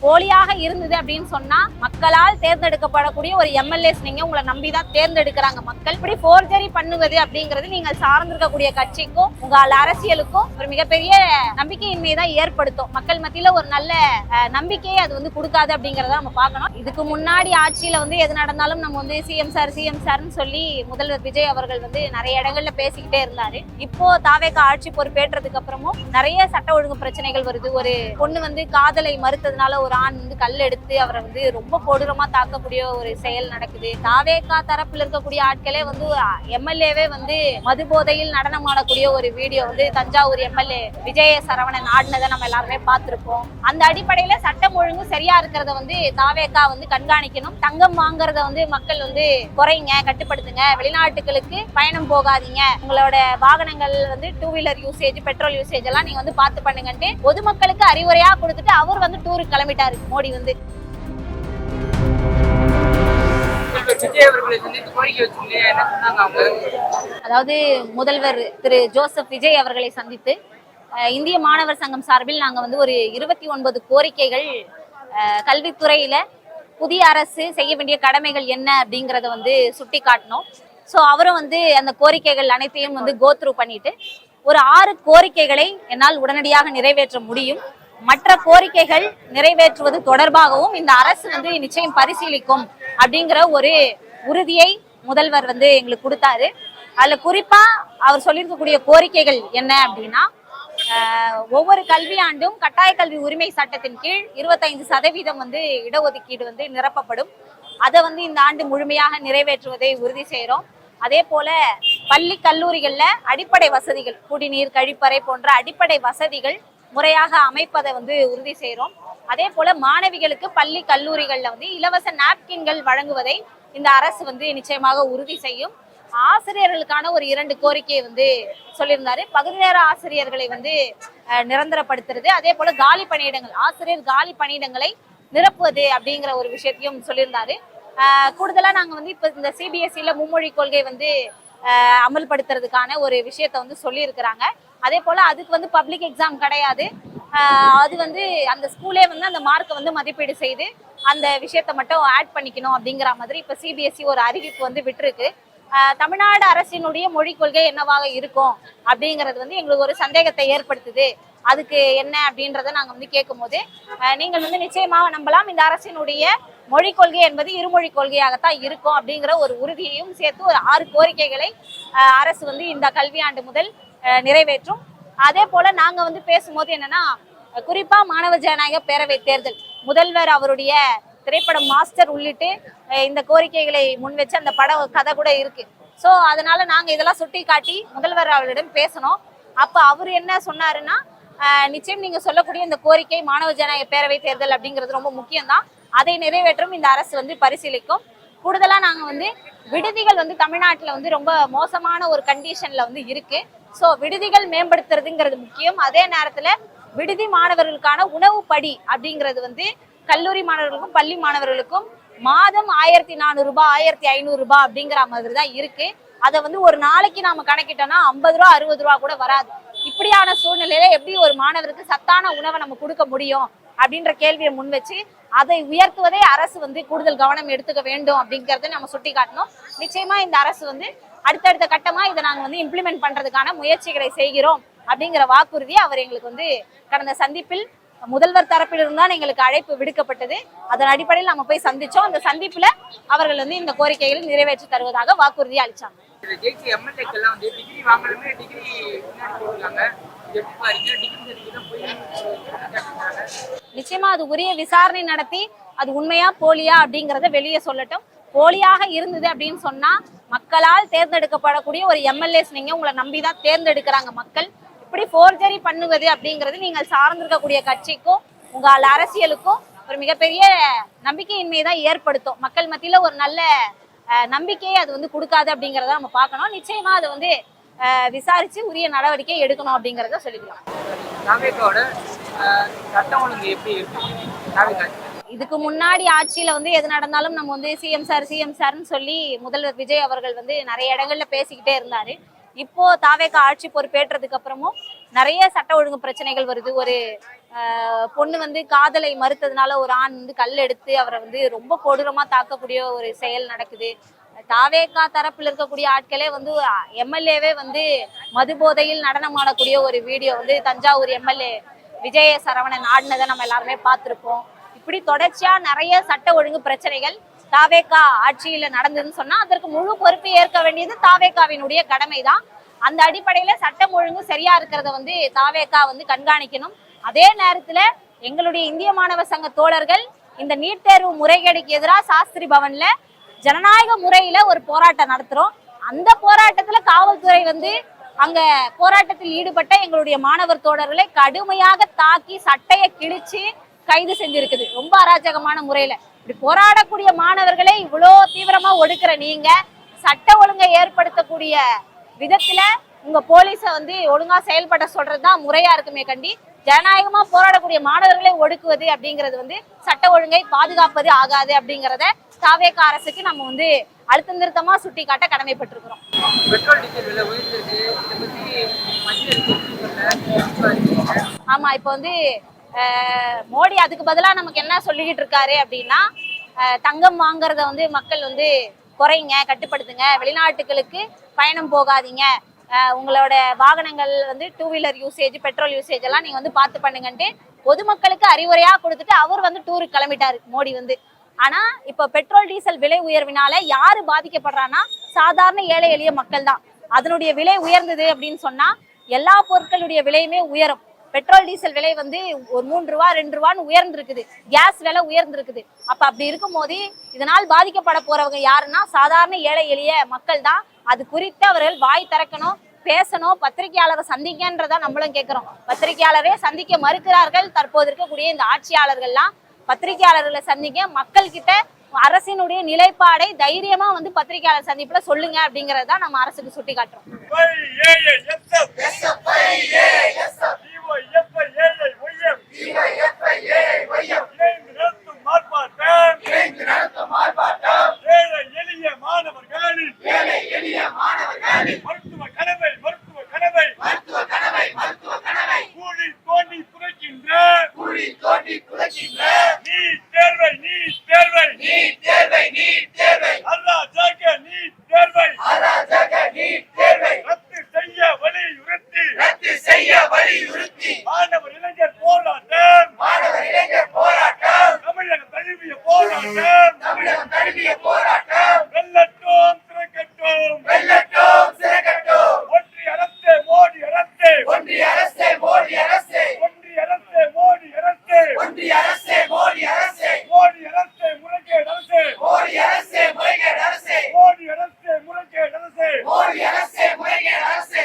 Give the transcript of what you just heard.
போலியாக இருந்தது அப்படின்னு சொன்னா மக்களால் தேர்ந்தெடுக்கப்படக்கூடிய ஒரு எம்எல்ஏஸ் நீங்க உங்களை நம்பிதான் தேர்ந்தெடுக்கிறாங்க மக்கள். இப்படி போர்ஜரி பண்ணுவது அப்படிங்கிறது நீங்கள் சார்ந்திருக்கக்கூடிய கட்சிக்கும் உங்கள் அரசியலுக்கும் ஒரு மிகப்பெரிய நம்பிக்கையின்மையை தான் ஏற்படுத்தும். மக்கள் மத்தியில ஒரு நல்ல நம்பிக்கையை அது வந்து கொடுக்காது அப்படிங்கறத நம்ம பார்க்கணும். இதுக்கு முன்னாடி ஆட்சியில வந்து எது நடந்தாலும் நம்ம வந்து சிஎம் சார்னு சொல்லி முதல்வர் விஜய் அவர்கள் வந்து நிறைய இடங்கள்ல பேசிக்கிட்டே இருந்தாரு. இப்போ தாவேக ஆட்சி பொறுப்பேற்றதுக்கு அப்புறமும் நிறைய சட்ட ஒழுங்கு பிரச்சனைகள் வருது. ஒரு பொண்ணு வந்து காதலை மறுத்ததுனால ஒரு ஆண் வந்து கல் எடுத்து அவரை வந்து ரொம்ப கொடூரமா தாக்கக்கூடிய ஒரு செயல் நடக்குது. தாவேகா தரப்புல இருக்கக்கூடிய ஆட்களே வந்து எம்எல்ஏவே வந்து மது போதையில் நடனம் ஆடக்கூடிய ஒரு வீடியோ வந்து தஞ்சாவூர் எம்எல்ஏ விஜய சரவணன் ஆடினதை நம்ம எல்லாருமே பார்த்திருப்போம். அந்த அடிப்படையில சட்டம் ஒழுங்கு சரியா இருக்கிறத வந்து தாவேகா வந்து கண்காணிக்கணும். தங்கம் வாங்குறத வந்து மக்கள் வந்து குறைங்க, கட்டுப்படுத்துங்க, வெளிநாட்டுகளுக்கு பயணம் போகாதீங்க, உங்களோட வாகனங்கள் வந்து 2 வீலர் யூசேஜ், பெட்ரோல் யூசேஜ் எல்லாம் நீங்க வந்து பார்த்து பண்ணுங்கன்ட்டு பொதுமக்களுக்கு அறிவுரையா கொடுத்துட்டு அவர் வந்து டூருக்கு கிளம்பிட்டாரு மோடி வந்து. அதாவது முதல்வர் திரு ஜோசப் விஜய் அவர்களை சந்தித்து இந்திய மாணவர் சங்கம் சார்பில் நாங்க வந்து ஒரு 29 கோரிக்கைகள் கல்வித்துறையில புதிய அரசு செய்ய வேண்டிய கடமைகள் என்ன அப்படிங்கறத வந்து சுட்டி காட்டினோம். ஸோ அவரும் வந்து அந்த கோரிக்கைகள் அனைத்தையும் வந்து கோத்ரூ பண்ணிட்டு ஒரு 6 கோரிக்கைகளை என்னால் உடனடியாக நிறைவேற்ற முடியும், மற்ற கோரிக்கைகள் நிறைவேற்றுவது தொடர்பாகவும் இந்த அரசு வந்து நிச்சயம் பரிசீலிக்கும் அப்படிங்கிற ஒரு உறுதியை முதல்வர் வந்து எங்களுக்கு கொடுத்தாரு. அதுல குறிப்பா அவர் சொல்லியிருக்கக்கூடிய கோரிக்கைகள் என்ன அப்படின்னா, ஒவ்வொரு கல்வியாண்டும் கட்டாய கல்வி உரிமை சட்டத்தின் கீழ் 25% வந்து இடஒதுக்கீடு வந்து நிரப்பப்படும். அதை வந்து இந்த ஆண்டு முழுமையாக நிறைவேற்றுவதை உறுதி செய்கிறோம். அதே போல பள்ளி கல்லூரிகள்ல அடிப்படை வசதிகள், குடிநீர், கழிப்பறை போன்ற அடிப்படை வசதிகள் முறையாக அமைப்பதை வந்து உறுதி செய்கிறோம். அதே போல மாணவிகளுக்கு பள்ளி கல்லூரிகள்ல வந்து இலவச நாப்கின்கள் வழங்குவதை இந்த அரசு வந்து நிச்சயமாக உறுதி செய்யும். ஆசிரியர்களுக்கான ஒரு 2 கோரிக்கையை வந்து சொல்லியிருந்தாரு. பகுதி நேர ஆசிரியர்களை வந்து நிரந்தரப்படுத்துறது, அதே போல காலி பணியிடங்கள், ஆசிரியர் காலி பணியிடங்களை நிரப்புவது அப்படிங்கிற ஒரு விஷயத்தையும் சொல்லியிருந்தாரு. கூடுதலா நாங்க வந்து இப்ப இந்த சிபிஎஸ்இல மும்மொழி கொள்கை வந்து அமல்படுத்துறதுக்கான ஒரு விஷயத்த வந்து சொல்லியிருக்கிறாங்க. அதே போல அதுக்கு வந்து பப்ளிக் எக்ஸாம் கிடையாது. அது வந்து அந்த ஸ்கூலே வந்து அந்த மார்க்கை வந்து மதிப்பீடு செய்து அந்த விஷயத்த மட்டும் ஆட் பண்ணிக்கணும் அப்படிங்கிற மாதிரி இப்ப சிபிஎஸ்இ ஒரு அறிவிப்பு வந்து விட்டுருக்கு. தமிழ்நாடு அரசினுடைய மொழிக் கொள்கை என்னவாக இருக்கும் அப்படிங்கிறது வந்து எங்களுக்கு ஒரு சந்தேகத்தை ஏற்படுத்துது. அதுக்கு என்ன அப்படின்றத நாங்க வந்து கேட்கும் போது நீங்கள் வந்து நிச்சயமாக நம்பலாம், இந்த அரசினுடைய மொழிக் கொள்கை என்பது இருமொழி கொள்கையாகத்தான் இருக்கும் அப்படிங்கிற ஒரு உறுதியையும் சேர்த்து ஒரு 6 கோரிக்கைகளை அரசு வந்து இந்த கல்வியாண்டு முதல் நிறைவேற்றும். அதே போல நாங்க வந்து பேசும்போது என்னன்னா, குறிப்பா மாணவர் ஜனநாயக பேரவை தேர்தல், முதல்வர் அவருடைய திரைப்படம் மாஸ்டர் உள்ளிட்டு இந்த கோரிக்கைகளை முன் வச்சு அந்த பட கதை கூட இருக்கு. ஸோ அதனால நாங்க இதெல்லாம் சுட்டி காட்டி முதல்வர் அவர்களிடம் பேசணும். அப்ப அவர் என்ன சொன்னாருன்னா, நிச்சயம் நீங்க சொல்லக்கூடிய இந்த கோரிக்கை மாணவர் ஜனநாயக பேரவை தேர்தல் அப்படிங்கிறது ரொம்ப முக்கியம்தான், அதை நிறைவேற்றும் இந்த அரசு வந்து பரிசீலிக்கும். கூடுதலா நாங்க வந்து விடுதிகள் வந்து தமிழ்நாட்டுல வந்து ரொம்ப மோசமான ஒரு கண்டிஷன்ல வந்து இருக்கு. ஸோ விடுதிகள் மேம்படுத்துறதுங்கிறது முக்கியம். அதே நேரத்துல விடுதி மாணவர்களுக்கான உணவு படி அப்படிங்கிறது வந்து கல்லூரி மாணவர்களுக்கும் பள்ளி மாணவர்களுக்கும் மாதம் 1400 ரூபாய் 1500 ரூபாய் அப்படிங்கிற மாதிரி தான் இருக்கு. அதை வந்து ஒரு நாளைக்கு நாம கணக்கிட்டோம்னா 50 ரூபா 60 ரூபா கூட வராது. இப்படியான சூழ்நிலையில எப்படி ஒரு மாணவருக்கு சத்தான உணவை நம்ம கொடுக்க முடியும் அப்படின்ற கேள்வியை முன் வச்சு அதை உயர்த்துவதை அரசு வந்து கூடுதல் கவனம் எடுத்துக்க வேண்டும் அப்படிங்கறத நம்ம சுட்டி காட்டணும். நிச்சயமா இந்த அரசு வந்து அடுத்தடுத்த கட்டமா இதை நாங்க வந்து இம்ப்ளிமெண்ட் பண்றதுக்கான முயற்சிகளை செய்கிறோம் அப்படிங்கிற வாக்குறுதியை அவர் எங்களுக்கு வந்து கடந்த சந்திப்பில் முதல்வர் தரப்பிலிருந்தான் எங்களுக்கு அழைப்பு விடுக்கப்பட்டது. அதன் அடிப்படையில் நம்ம போய் சந்திச்சோம். அந்த சந்திப்புல அவர்கள் வந்து இந்த கோரிக்கைகளை நிறைவேற்றி தருவதாக வாக்குறுதி அளிச்சாங்க. நிச்சயமா அது உரிய விசாரணை நடத்தி அது உண்மையா போலியா அப்படிங்கறத வெளியே சொல்லட்டும். போலியாக இருந்தது அப்படின்னு சொன்னா மக்களால் தேர்ந்தெடுக்கப்படக்கூடிய ஒரு எம்எல்ஏஸ் நீங்க உங்களை நம்பிதான் தேர்ந்தெடுக்கிறாங்க மக்கள். இப்படி போர்ஜரி பண்ணுவது அப்படிங்கிறது நீங்கள் சார்ந்திருக்கக்கூடிய கட்சிக்கும் உங்கள் அரசியலுக்கும் ஒரு மிகப்பெரிய நம்பிக்கையின்மையை தான் ஏற்படுத்தும். மக்கள் மத்தியில ஒரு நல்ல நம்பிக்கையை அது வந்து கொடுக்காது அப்படிங்கிறத நம்ம பார்க்கணும். நிச்சயமா அதை வந்து விசாரிச்சு உரிய நடவடிக்கை எடுக்கணும் அப்படிங்கிறத சொல்லிக்கலாம். இதுக்கு முன்னாடி ஆட்சியில வந்து எது நடந்தாலும் நம்ம வந்து சிஎம் சார்னு சொல்லி முதல்வர் விஜய் அவர்கள் வந்து நிறைய இடங்கள்ல பேசிக்கிட்டே இருந்தாரு. இப்போ தாவேக ஆட்சி பொறுப்பேற்றதுக்கு அப்புறமும் நிறைய சட்ட ஒழுங்கு பிரச்சனைகள் வருது. ஒரு பொண்ணு வந்து காதலை மறுத்ததுனால ஒரு ஆண் வந்து கல் எடுத்து அவரை வந்து ரொம்ப கொடூரமா தாக்கக்கூடிய ஒரு செயல் நடக்குது. தாவேகா தரப்புல இருக்கக்கூடிய ஆட்களே வந்து எம்எல்ஏவே வந்து மது போதையில் நடனம் ஆடக்கூடிய ஒரு வீடியோ வந்து தஞ்சாவூர் எம்எல்ஏ விஜய சரவணன் ஆடினதை நம்ம எல்லாருமே பார்த்திருப்போம். இப்படி தொடர்ச்சியா நிறைய சட்ட ஒழுங்கு பிரச்சனைகள் தாவேகா ஆட்சியில நடந்ததுன்னு சொன்னா அதற்கு முழு பொறுப்பு ஏற்க வேண்டியது தாவேகாவினுடைய கடமைதான். அந்த அடிப்படையில சட்டம் ஒழுங்கு சரியா இருக்கிறத வந்து தாவேகா வந்து கண்காணிக்கணும். அதே நேரத்துல எங்களுடைய இந்திய மாணவர் சங்க தோழர்கள் இந்த நீட் தேர்வு முறைகேடுக்கு எதிராக சாஸ்திரி பவன்ல ஜனநாயக முறையில ஒரு போராட்டம் நடத்துறோம். அந்த போராட்டத்துல காவல்துறை வந்து அங்க போராட்டத்தில் ஈடுபட்ட எங்களுடைய மாணவர் தோழர்களை கடுமையாக தாக்கி சட்டையை கிழிச்சு கைது செஞ்சிருக்குது. ரொம்ப அராஜகமான முறையில இப்படி போராடக்கூடிய மாணவர்களை இவ்வளோ தீவிரமா ஒடுக்குற நீங்க சட்ட ஒழுங்கை ஏற்படுத்தக்கூடிய விதத்துல உங்க போலீஸ வந்து ஒழுங்கா செயல்பட சொல்றதுதான் முறையா இருக்குமே கண்டி ஜனநாயகமா போராடக்கூடிய மாணவர்களை ஒடுக்குவது அப்படிங்கிறது வந்து சட்ட ஒழுங்கை பாதுகாப்பது ஆகாது அப்படிங்கிறத தாவேகா அரசுக்கு நம்ம வந்து அழுத்தம் திருத்தமா சுட்டி காட்ட கடமைப்பட்டிருக்கிறோம். ஆமா, இப்ப வந்து மோடி அதுக்கு பதிலா நமக்கு என்ன சொல்லிக்கிட்டு இருக்காரு அப்படின்னா, தங்கம் வாங்குறத வந்து மக்கள் வந்து குறைங்க, கட்டுப்படுத்துங்க, வெளிநாட்டுகளுக்கு பயணம் போகாதீங்க, உங்களோட வாகனங்கள் வந்து 2 வீலர் யூசேஜ் பெட்ரோல் யூசேஜ் எல்லாம் நீங்க வந்து பார்த்து பண்ணுங்கன்ட்டு பொதுமக்களுக்கு அறிவுரையா கொடுத்துட்டு அவர் வந்து டூருக்கு கிளம்பிட்டாரு மோடி வந்து. ஆனா இப்ப பெட்ரோல் டீசல் விலை உயர்வினால யாரு பாதிக்கப்படுறான்னா சாதாரண ஏழை எளிய மக்கள் தான். அதனுடைய விலை உயர்ந்தது அப்படின்னு சொன்னா எல்லா பொருட்களுடைய விலையுமே உயரும். பெட்ரோல் டீசல் விலை வந்து ஒரு 3 ரூபா 2 ரூபான்னு உயர்ந்திருக்குது, கேஸ் விலை உயர்ந்திருக்குது. அப்ப அப்படி இருக்கும் போது இதனால் பாதிக்கப்பட போறவங்க யாருன்னா சாதாரண ஏழை எளிய மக்கள் தான். அது குறித்து அவர்கள் வாய் திறக்கணும், பேசணும், பத்திரிகையாளரை சந்திக்கன்றதா நம்மளும் கேட்கிறோம். பத்திரிகையாளரே சந்திக்க மறுக்கிறார்கள் தற்போது இருக்கக்கூடிய இந்த ஆட்சியாளர்கள்லாம். பத்திரிகையாளர்களை சந்திக்க மக்கள் கிட்ட அரசினுடைய நிலைப்பாடை தைரியமா வந்து பத்திரிகையாளர் சந்திப்புல சொல்லுங்க அப்படிங்கறத நம்ம அரசுக்கு சுட்டி காட்டுறோம். தமிழகம் தழுவிய போராட்டம்